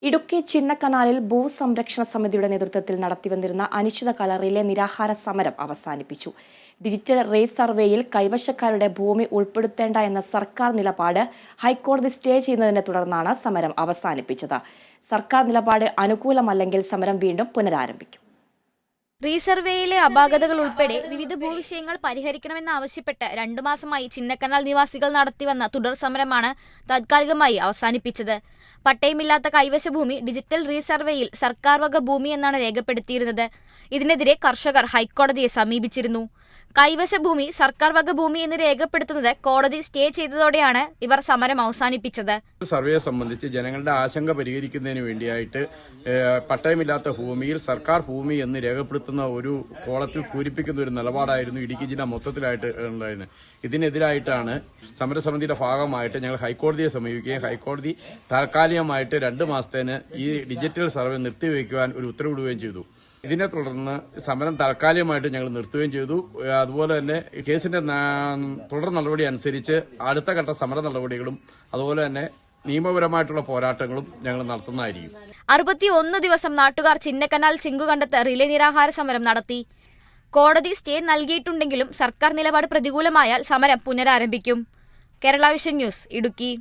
ഇടുക്കി ചിന്നക്കനാലിൽ ഭൂസംരക്ഷണ സമിതിയുടെ നേതൃത്വത്തിൽ നടത്തിവന്നിരുന്ന അനിശ്ചിതകാല റിലേ നിരാഹാര സമരം അവസാനിപ്പിച്ചു. ഡിജിറ്റൽ റേസ് സർവേയിൽ കൈവശക്കാരുടെ ഭൂമി ഉൾപ്പെടുത്തേണ്ട എന്ന സർക്കാർ നിലപാട് ഹൈക്കോടതി സ്റ്റേ ചെയ്യുന്നതിനെ തുടർന്നാണ് സമരം അവസാനിപ്പിച്ചത്. സർക്കാർ നിലപാട് അനുകൂലമല്ലെങ്കിൽ സമരം വീണ്ടും പുനരാരംഭിക്കും. റീസർവേയിലെ അപാകതകൾ ഉൾപ്പെടെ വിവിധ ഭൂവിഷയങ്ങൾ പരിഹരിക്കണമെന്നാവശ്യപ്പെട്ട് 2 മാസമായി ചിന്നക്കനാൽ നിവാസികൾ നടത്തിവന്ന തുടർ സമരമാണ് താത്കാലികമായി അവസാനിപ്പിച്ചത്. പട്ടയമില്ലാത്ത കൈവശ ഭൂമി ഡിജിറ്റൽ റീസർവേയിൽ സർക്കാർ വക ഭൂമി എന്നാണ് രേഖപ്പെടുത്തിയിരുന്നത്. ഇതിനെതിരെ കർഷകർ ഹൈക്കോടതിയെ സമീപിച്ചിരുന്നു. കൈവശ ഭൂമി സർക്കാർ വക ഭൂമി എന്ന് രേഖപ്പെടുത്തുന്നത് കോടതി സ്റ്റേ ചെയ്തതോടെയാണ് ഇവർ സമരം അവസാനിപ്പിച്ചത്. സർവേയെ സംബന്ധിച്ച് ജനങ്ങളുടെ ആശങ്ക പരിഹരിക്കുന്നതിന് വേണ്ടിയായിട്ട് പട്ടയമില്ലാത്ത ഭൂമിയിൽ സർക്കാർ ഭൂമി എന്ന് രേഖപ്പെടുത്തുന്ന ഒരു കോളത്തിൽ പൂരിപ്പിക്കുന്ന ഒരു നിലപാടായിരുന്നു ഇടുക്കി ജില്ല മൊത്തത്തിലായിട്ട് ഉണ്ടായിരുന്നത്. ഇതിനെതിരായിട്ടാണ് സമരസമിതിയുടെ ഭാഗമായിട്ട് ഞങ്ങൾ ഹൈക്കോടതിയെ സമീപിക്കുകയും ഹൈക്കോടതി താൽക്കാലികമായിട്ട് 2 മാസത്തേന് ഈ ഡിജിറ്റൽ സർവേ നിർത്തിവെക്കുവാൻ ഒരു ഉത്തരവിടുകയും ചെയ്തു. ഇതിനെ തുടർന്ന് സമരം താൽക്കാലികമായിട്ട് ഞങ്ങൾ നിർത്തുകയും ചെയ്തു. അതുപോലെ തന്നെ കേസിന്റെ തുടർ നടപടി അനുസരിച്ച് അടുത്ത ഘട്ട സമര നടപടികളും അതുപോലെ തന്നെ നിയമപരമായിട്ടുള്ള പോരാട്ടങ്ങളും ഞങ്ങൾ നടത്തുന്നതായിരിക്കും. 61 ദിവസം നാട്ടുകാർ ചിന്നക്കനാൽ സിംഗുകണ്ടത്ത് റിലേ നിരാഹാര സമരം നടത്തി. കോടതി സ്റ്റേ നൽകിയിട്ടുണ്ടെങ്കിലും സർക്കാർ നിലപാട് പ്രതികൂലമായാൽ സമരം പുനരാരംഭിക്കും. Kerala vision news, Idukki.